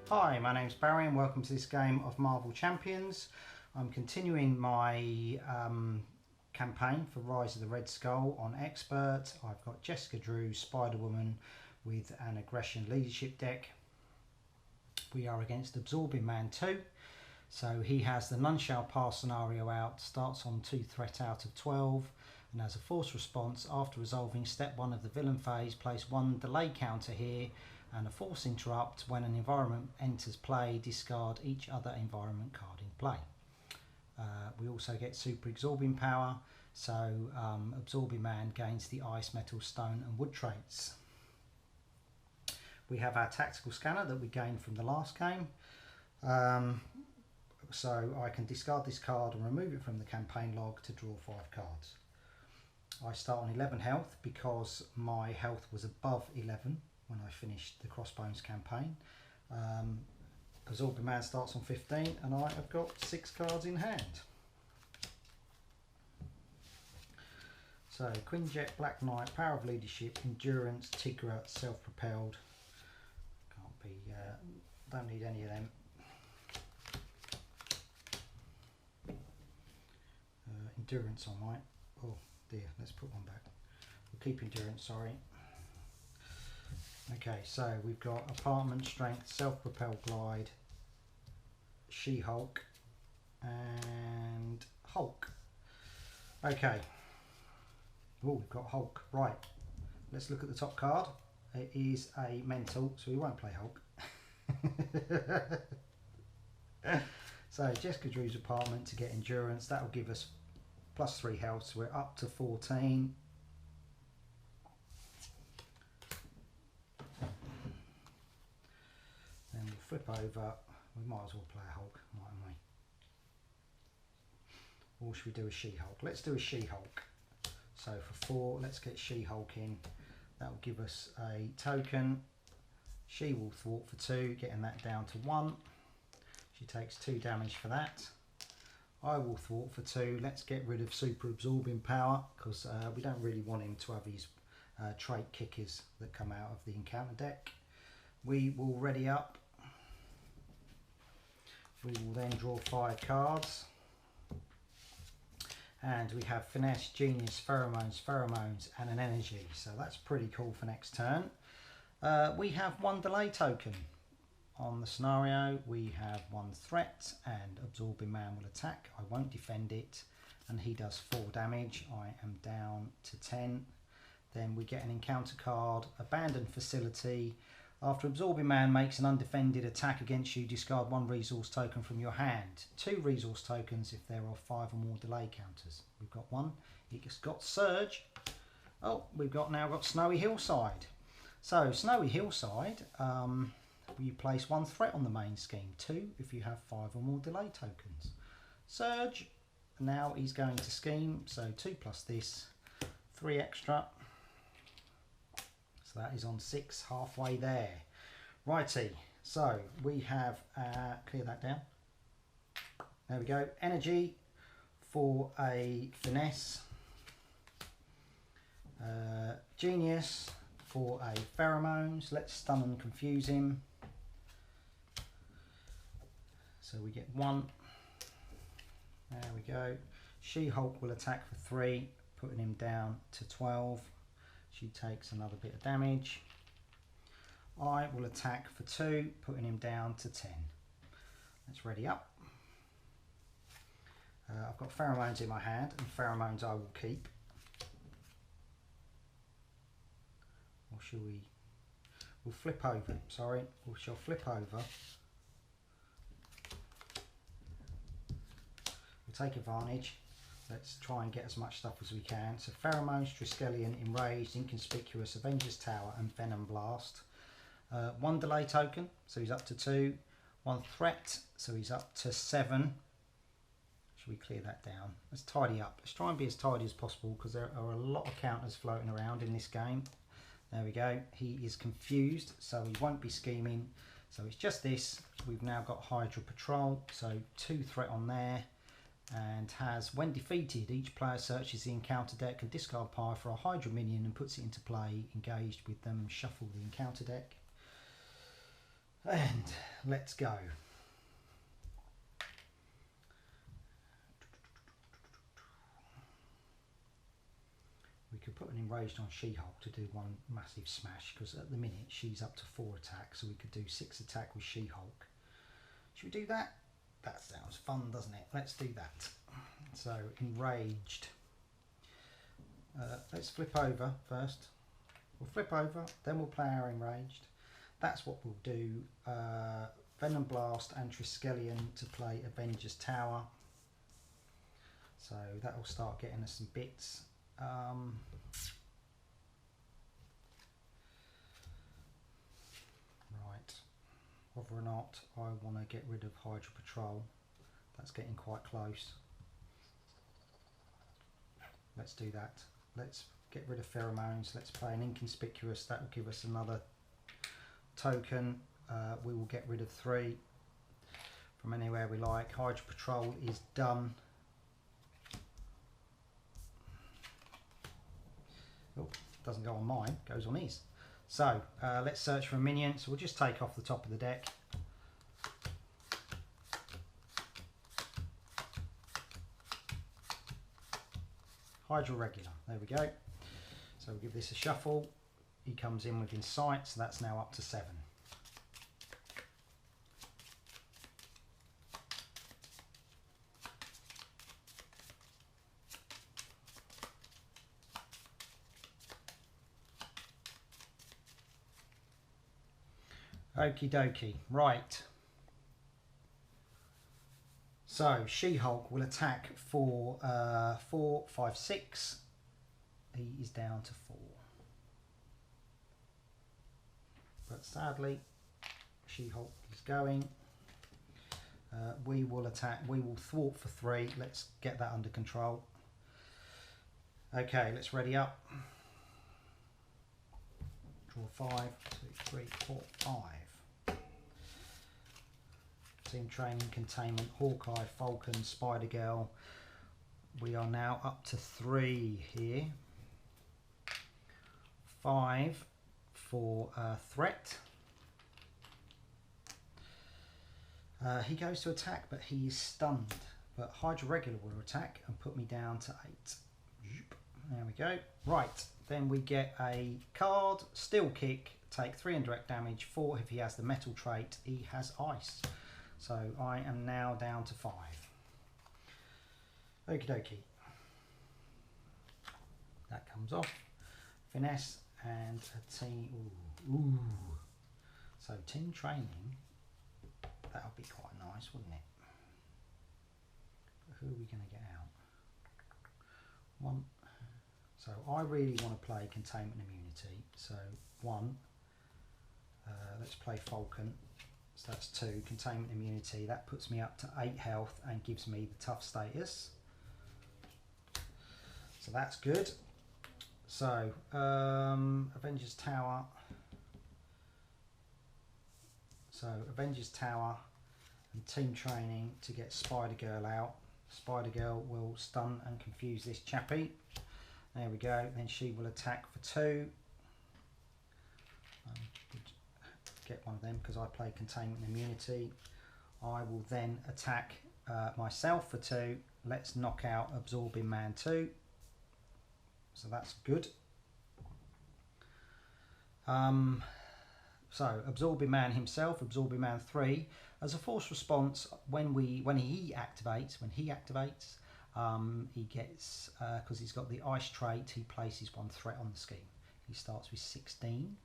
Hi, my name's Barry and welcome to this game of Marvel Champions. I'm continuing my campaign for Rise of the Red Skull on Expert. I've got Jessica Drew, Spiderwoman with an Aggression Leadership deck. We are against Absorbing Man 2. So he has the None Shall Pass scenario out, starts on 2 threat out of 12, and as a force response, after resolving step 1 of the villain phase, place 1 delay counter here, and a force interrupt. When an environment enters play, discard each other environment card in play. We also get super absorbing power, so Absorbing Man gains the ice, metal, stone and wood traits. We have our tactical scanner that we gained from the last game. So I can discard this card and remove it from the campaign log to draw 5 cards. I start on 11 health because my health was above 11 when I finished the Crossbones campaign. Absorbing Man starts on 15 and I have got 6 cards in hand. So Quinjet, Black Knight, Power of Leadership, Endurance, Tigra, Self-Propelled. Can't be, don't need any of them. Endurance I might. Oh dear, let's put one back. We'll keep Endurance, sorry. Okay, so we've got Apartment, Strength, Self-Propelled Glide, She-Hulk and Hulk. Okay. Oh, we've got Hulk. Right, let's look at the top card. It is a mental, so we won't play Hulk. So Jessica Drew's Apartment to get Endurance. That will give us +3 health, so we're up to 14. Then we'll flip over. We might as well play a Hulk, mightn't we? Or should we do a She-Hulk? Let's do a She-Hulk. So for 4, let's get She-Hulk in. That will give us a token. She will thwart for 2, getting that down to 1. She takes 2 damage for that. I will thwart for 2. Let's get rid of super absorbing power because we don't really want him to have his trait kickers that come out of the encounter deck. We will ready up. We will then draw 5 cards. And we have Finesse, Genius, Pheromones and an Energy. So that's pretty cool for next turn. We have 1 delay token. On the scenario, we have 1 threat and Absorbing Man will attack. I won't defend it. And he does 4 damage. I am down to 10. Then we get an encounter card, Abandoned Facility. After Absorbing Man makes an undefended attack against you, discard 1 resource token from your hand. 2 resource tokens if there are 5 or more delay counters. We've got 1. It's got Surge. Oh, we've now got Snowy Hillside. So Snowy Hillside, you place 1 threat on the main scheme. 2 if you have 5 or more delay tokens. Surge. Now he's going to scheme. So 2 plus this, 3 extra. So that is on 6, halfway there. Righty, so we have, clear that down. There we go. Energy for a Finesse. Genius for a Pheromones. Let's stun and confuse him. So we get 1. There we go. She-Hulk will attack for 3, putting him down to 12. She takes another bit of damage. I will attack for 2, putting him down to 10. Let's ready up. I've got Pheromones in my hand, and Pheromones I will keep. Or shall we? We'll flip over. Sorry, we shall flip over. We'll take advantage. Let's try and get as much stuff as we can. So Pheromones, Triskelion, Enraged, Inconspicuous, Avengers Tower and Venom Blast. 1 delay token, so he's up to 2. 1 threat, so he's up to 7. Should we clear that down? Let's tidy up. Let's try and be as tidy as possible because there are a lot of counters floating around in this game. There we go. He is confused, so he won't be scheming. So it's just this. We've now got Hydra Patrol, so 2 threat on there. And has, when defeated, each player searches the encounter deck and discard pile for a Hydra minion and puts it into play. Engaged with them, shuffle the encounter deck. And let's go. We could put an enraged on She-Hulk to do one massive smash, because at the minute she's up to 4 attacks, so we could do 6 attack with She-Hulk. Should we do that? That sounds fun, doesn't it? Let's do that. So enraged. Let's flip over first. We'll flip over, then we'll play our enraged. That's what we'll do. Venom Blast and Triskelion to play Avengers Tower. So that will start getting us some bits. Right, whether or not I want to get rid of Hydra Patrol, that's getting quite close. Let's do that. Let's get rid of Pheromones. Let's play an Inconspicuous. That will give us another token. We will get rid of 3 from anywhere we like. Hydra Patrol is done. Oh, doesn't go on mine, goes on his. So let's search for a minion. So we'll just take off the top of the deck. Hydra Regular, there we go. So we'll give this a shuffle. He comes in within sight, so that's now up to 7. Okie dokie, right. So She-Hulk will attack for 4, 5, 6. He is down to 4. But sadly, She-Hulk is going. We will attack, we will thwart for 3. Let's get that under control. Okay, let's ready up. Draw 5, 2, 3, 4, 5. Team Training, Containment, Hawkeye, Falcon, Spider-Girl. We are now up to 3 here. 5 for Threat. He goes to attack, but he is stunned. But Hydra Regular will attack and put me down to 8. There we go. Right, then we get a card, Steel Kick, take 3 indirect damage, 4 if he has the metal trait, he has ice. So I am now down to 5. Okie dokie. That comes off. Finesse and a team. Ooh. So team training. That would be quite nice, wouldn't it? But who are we going to get out? 1. So I really want to play Containment Immunity. So 1. Let's play Falcon. So that's 2, Containment Immunity. That puts me up to 8 health and gives me the tough status. So that's good. So, Avengers Tower. So, Avengers Tower and Team Training to get Spider-Girl out. Spider-Girl will stun and confuse this chappie. There we go. Then she will attack for 2. Get one of them because I play Containment Immunity. I will then attack myself for 2. Let's knock out Absorbing Man 2. So that's good. So Absorbing Man himself, Absorbing Man 3, as a force response when he activates, he gets because he's got the ice trait, he places 1 threat on the scheme. He starts with 16.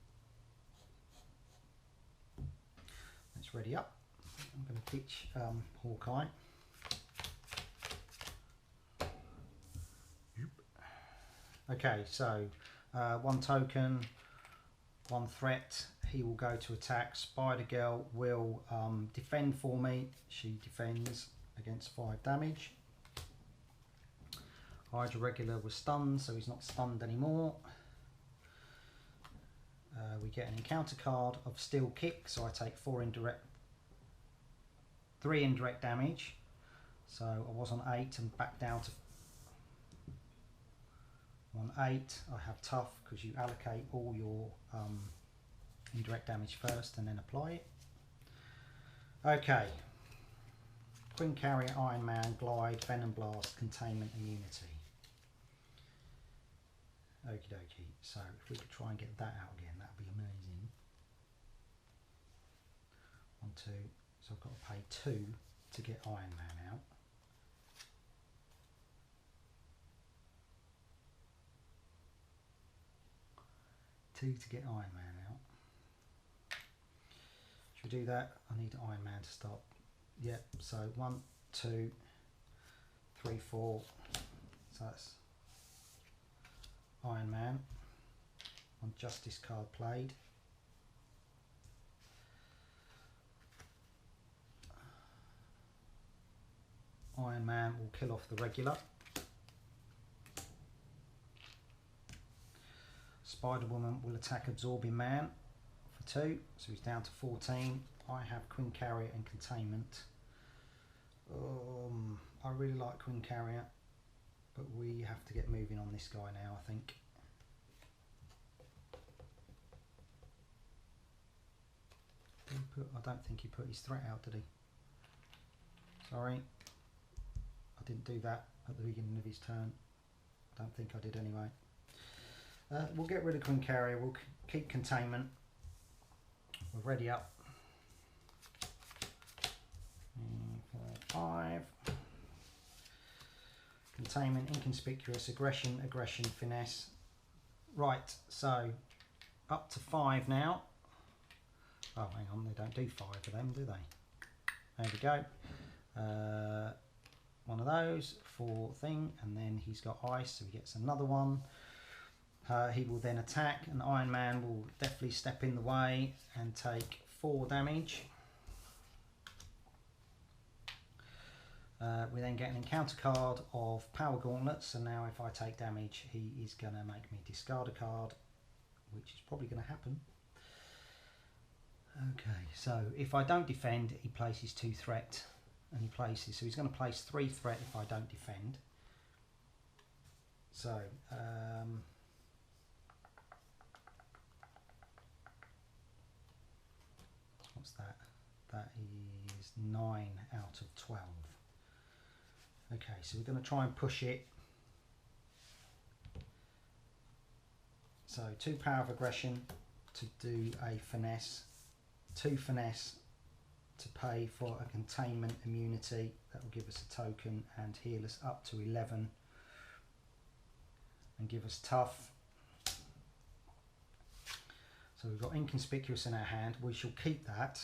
Let's ready up. I'm going to pitch Hawkeye. Okay, so 1 token, 1 threat. He will go to attack. Spider-Girl will defend for me. She defends against 5 damage. Hydra Regular was stunned, so he's not stunned anymore. We get an encounter card of Steel Kick, so I take 3 indirect damage. So I was on 8 and back down to 1, 8. I have tough because you allocate all your indirect damage first and then apply it. Okay. Queen Carrier, Iron Man, Glide, Venom Blast, Containment, Immunity. Okie dokie. So if we could try and get that out again, that would be amazing. 1, 2. So I've got to pay 2 to get Iron Man out. To get Iron Man out. Should we do that? I need Iron Man to start. Yep, so 1, 2, 3, 4. So that's Iron Man. On Justice card played. Iron Man will kill off the regular. Spiderwoman will attack Absorbing Man for 2, so he's down to 14. I have Queen Carrier and Containment. I really like Queen Carrier, but we have to get moving on this guy now, I think. I don't think he put his threat out, did he? Sorry, I didn't do that at the beginning of his turn. I don't think I did anyway. We'll get rid of Queen Carrier, we'll keep Containment. We're ready up. 4, 5. Containment, Inconspicuous, Aggression, Aggression, Finesse. Right, so up to 5 now. Oh, hang on, they don't do 5 of them, do they? There we go. One of those for thing, and then he's got ice, so he gets another one. He will then attack, and Iron Man will definitely step in the way and take 4 damage. We then get an encounter card of Power Gauntlets, and now if I take damage, he is going to make me discard a card, which is probably going to happen. Okay, so if I don't defend, he places 2 threat, and he places, so he's going to place 3 threat if I don't defend. So, what's that? That is 9 out of 12. Okay, so we're going to try and push it. So 2 Power of Aggression to do a Finesse, 2 Finesse to pay for a Containment Immunity. That will give us a token and heal us up to 11 and give us Tough. So we've got Inconspicuous in our hand. We shall keep that.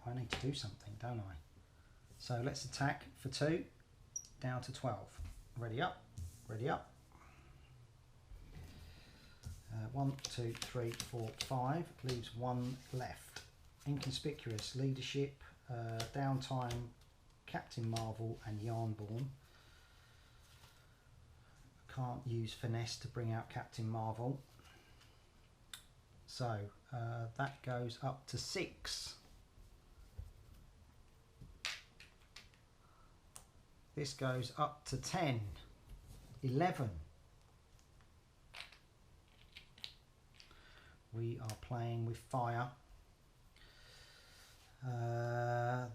I need to do something, don't I? So let's attack for 2, down to 12. Ready up, ready up. 1, 2, 3, 4, 5. Leaves 1 left. Inconspicuous, Leadership, Downtime, Captain Marvel, and Yarnborn. Can't use Finesse to bring out Captain Marvel. So that goes up to 6. This goes up to 10, 11. We are playing with fire.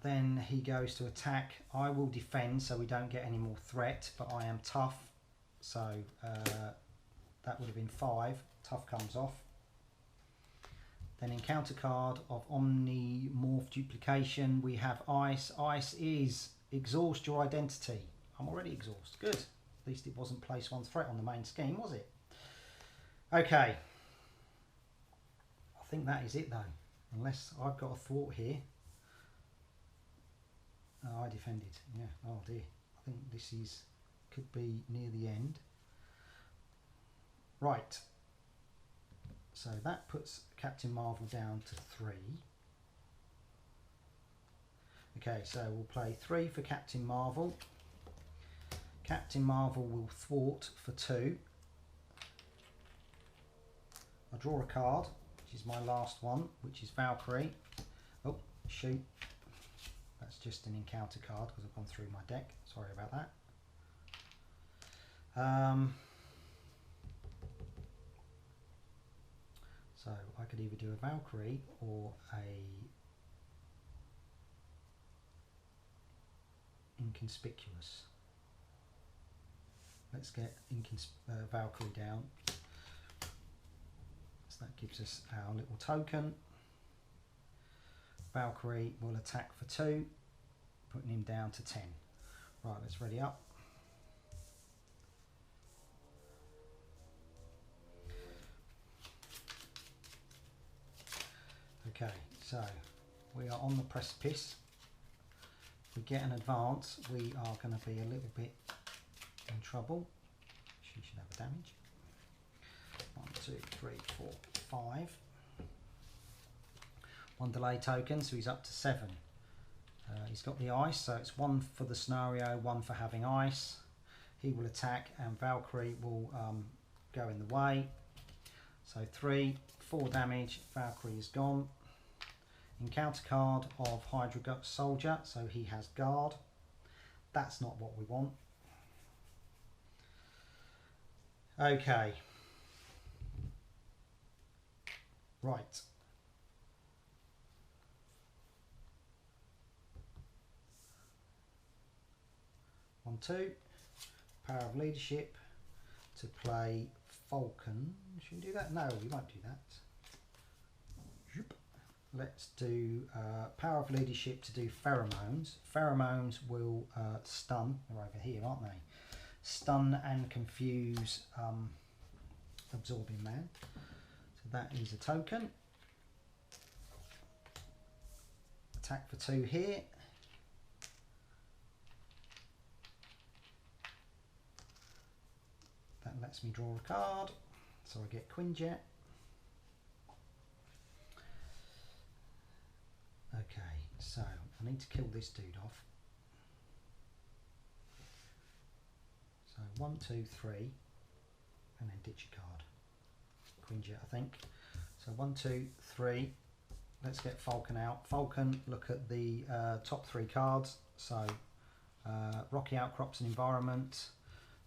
Then he goes to attack. I will defend so we don't get any more threat, but I am tough. So that would have been 5. Tough comes off. Then encounter card of Omnimorph Duplication. We have Ice. Ice is exhaust your identity. I'm already exhausted. Good. At least it wasn't place 1 threat on the main scheme, was it? Okay. I think that is it though. Unless I've got a thwart here. Oh, I defended. Yeah. Oh dear. I think this is could be near the end. Right. So that puts Captain Marvel down to 3. Okay, so we'll play 3 for Captain Marvel. Captain Marvel will thwart for 2. I draw a card, which is my last one, which is Valkyrie. Oh, shoot. That's just an encounter card because I've gone through my deck. Sorry about that. So I could either do a Valkyrie or a inconspicuous. Let's get Valkyrie down. So that gives us our little token. Valkyrie will attack for 2, putting him down to 10. Right, let's ready up. Okay, so we are on the precipice. If we get an advance, we are going to be a little bit in trouble. She should have a damage. 1, 2, 3, 4, 5. 1 delay token, so he's up to 7. He's got the ice, so it's 1 for the scenario, 1 for having ice. He will attack and Valkyrie will go in the way. So 3, 4 damage, Valkyrie is gone. Encounter card of Hydra Gut Soldier, so he has guard. That's not what we want. Okay. Right. On 2, Power of Leadership to play Falcon. Should we do that? No, we won't do that. Let's do Power of Leadership to do Pheromones. Pheromones will stun. They're over here, aren't they? Stun and confuse Absorbing Man. So that is a token. Attack for 2 here. That lets me draw a card. So I get Quinjet. Okay, so I need to kill this dude off. So 1, 2, 3, and then ditch a card. Quinjet, I think. So 1, 2, 3. Let's get Falcon out. Falcon, look at the top 3 cards. So Rocky Outcrops and Environment,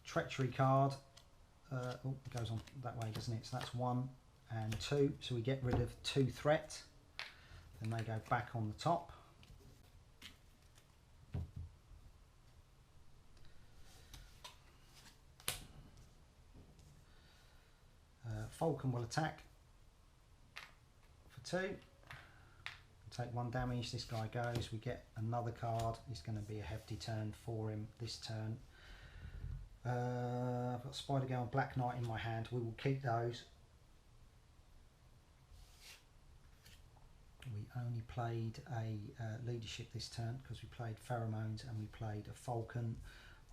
Treachery card. Oh, it goes on that way, doesn't it? So that's 1 and 2. So we get rid of 2 threat. Then they go back on the top. Falcon will attack for 2. Take 1 damage. This guy goes. We get another card. It's going to be a hefty turn for him this turn. I've got Spider Girl and Black Knight in my hand. We will keep those. We only played a leadership this turn because we played Pheromones and we played a Falcon.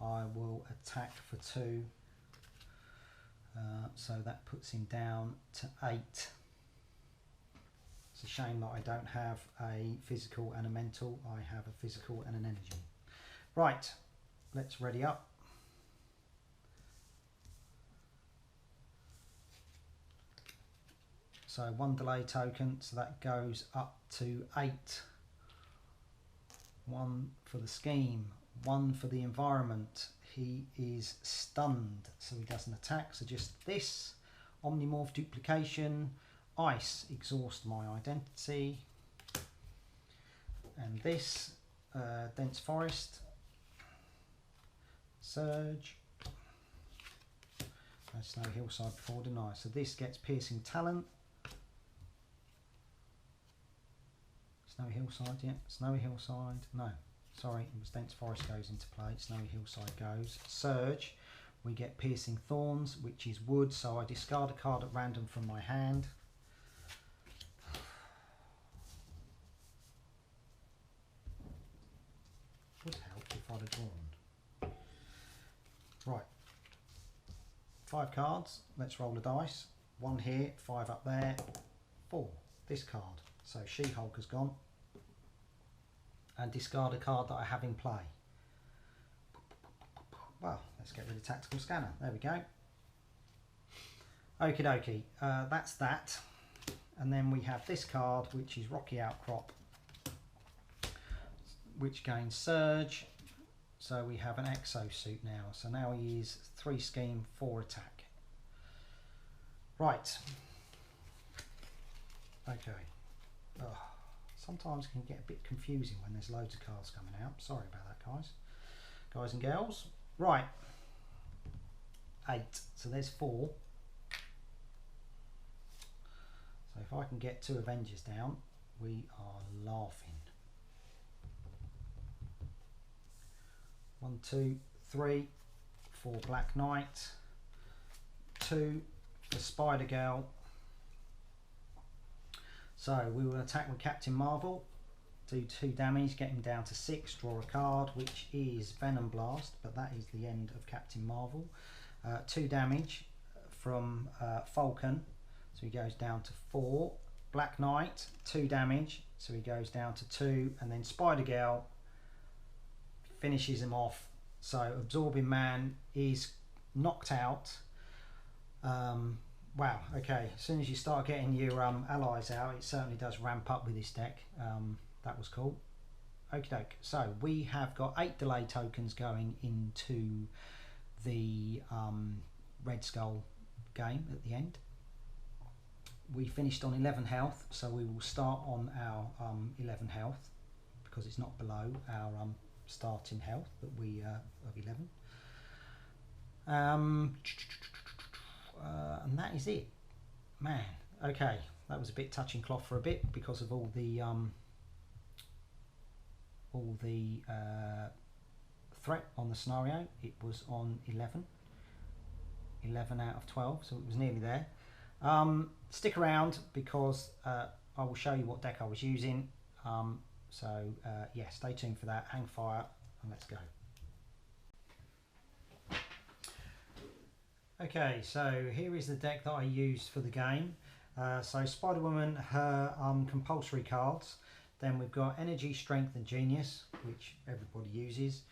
I will attack for 2. So that puts him down to 8. It's a shame that I don't have a physical and a mental. I have a physical and an energy. Right, let's ready up. So 1 delay token, so that goes up to 8. 1 for the scheme, 1 for the environment. He is stunned, so he doesn't attack. So just this, Omnimorph Duplication, Ice, Exhaust my identity. And this, Dense Forest, Surge. Snow Hillside before, didn't I? So this gets Piercing Talent. Snowy Hillside, yeah. Snowy Hillside, no. Sorry, it was Dense Forest goes into play. Snowy Hillside goes. Surge, we get Piercing Thorns, which is wood, so I discard a card at random from my hand. Would help if I'd have drawn. Right. 5 cards. Let's roll the dice. 1 here, 5 up there, 4. This card. So She-Hulk has gone. And discard a card that I have in play. Well, let's get rid of Tactical Scanner. There we go. Okie dokie. That's that. And then we have this card, which is Rocky Outcrop, which gains Surge. So we have an exosuit now. So now he is 3 scheme, 4 attack. Right. Okay. Oh, sometimes it can get a bit confusing when there's loads of cards coming out. Sorry about that, guys. guys and girls. Right, 8, so there's 4. So if I can get 2 Avengers down, we are laughing. 1, 2, 3 for Black Knight, 2 for Spider Girl. So we will attack with Captain Marvel, do 2 damage, get him down to 6, draw a card, which is Venom Blast, but that is the end of Captain Marvel. 2 damage from Falcon, so he goes down to 4. Black Knight, 2 damage, so he goes down to 2, and then Spider Girl finishes him off. So Absorbing Man is knocked out. Wow, okay, as soon as you start getting your allies out, it certainly does ramp up with this deck. That was cool. Okie doke. So we have got 8 delay tokens going into the Red Skull game at the end. We finished on 11 health, so we will start on our 11 health because it's not below our starting health that we of 11. And that is it, man. Okay, that was a bit touching cloth for a bit because of all the threat on the scenario. It was on 11 out of 12, so it was nearly there. Stick around because I will show you what deck I was using. Yeah, stay tuned for that. Hang fire and let's go. Okay, so here is the deck that I used for the game. So Spiderwoman, her compulsory cards. Then we've got Energy, Strength and Genius, which everybody uses.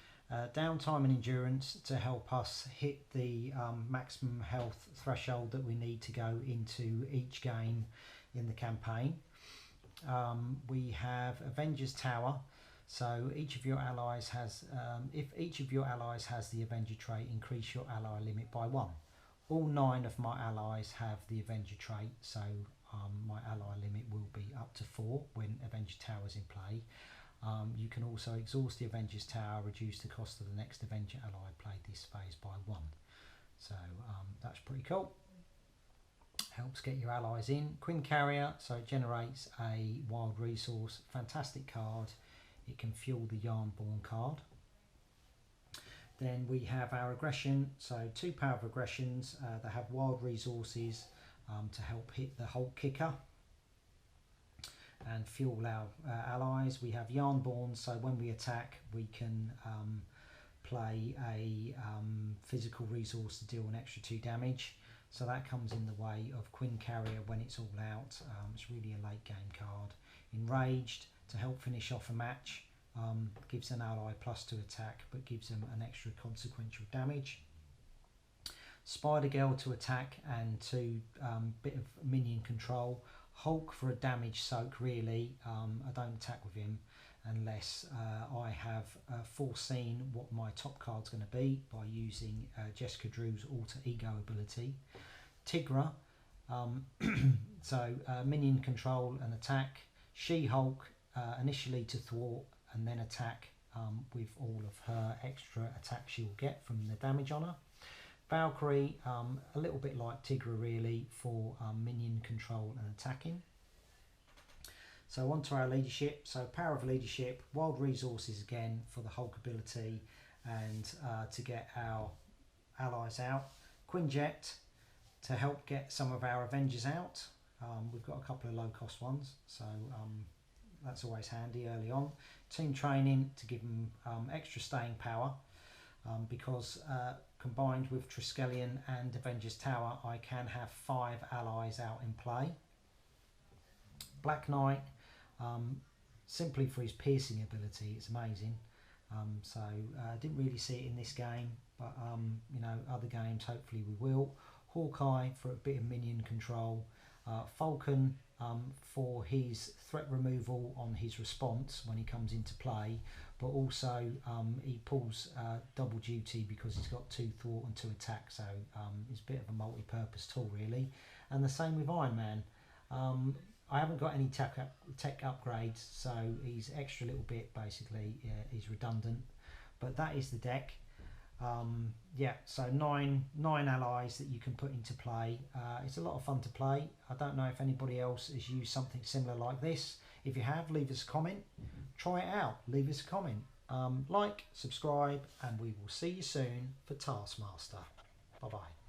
Downtime and Endurance to help us hit the maximum health threshold that we need to go into each game in the campaign. We have Avengers Tower. So each of your allies has, if each of your allies has the Avenger trait, increase your ally limit by 1. All 9 of my allies have the Avenger trait, so my ally limit will be up to 4 when Avenger Tower is in play. You can also exhaust the Avengers Tower, reduce the cost of the next Avenger ally played this phase by 1. So that's pretty cool. Helps get your allies in. Queen Carrier, so it generates a wild resource. Fantastic card. It can fuel the Yarnborn card. Then we have our aggression, so 2 power of aggressions that have wild resources to help hit the Hulk kicker and fuel our allies. We have Yarnborn, so when we attack we can play a physical resource to deal an extra 2 damage. So that comes in the way of Queen Carrier when it's all out. It's really a late game card. Enraged, to help finish off a match. Gives an ally +2 attack, but gives them an extra consequential damage. Spider Girl to attack and to bit of minion control. Hulk for a damage soak, really. I don't attack with him unless I have foreseen what my top card's going to be by using Jessica Drew's alter ego ability. Tigra, so minion control and attack. She-Hulk, initially to thwart and then attack with all of her extra attacks she will get from the damage on her. Valkyrie, a little bit like Tigra really, for minion control and attacking. So on to our leadership. So power of leadership, wild resources again for the Hulk ability and to get our allies out. Quinjet to help get some of our Avengers out. We've got a couple of low cost ones, so that's always handy early on. Team training to give them extra staying power because combined with Triskelion and Avengers Tower I can have 5 allies out in play. Black Knight, simply for his piercing ability, it's amazing. So I didn't really see it in this game, but you know, other games hopefully we will. Hawkeye for a bit of minion control. Falcon for his threat removal on his response when he comes into play, but also he pulls double duty because he's got 2 thwart and 2 attack, so it's a bit of a multi-purpose tool really. And the same with Iron Man. I haven't got any tech upgrades, so he's extra little bit basically. He's redundant, but that is the deck. Yeah, so nine allies that you can put into play. It's a lot of fun to play. I don't know if anybody else has used something similar like this. If you have, leave us a comment. Try it out, leave us a comment. Like, subscribe, and we will see you soon for Taskmaster. Bye bye.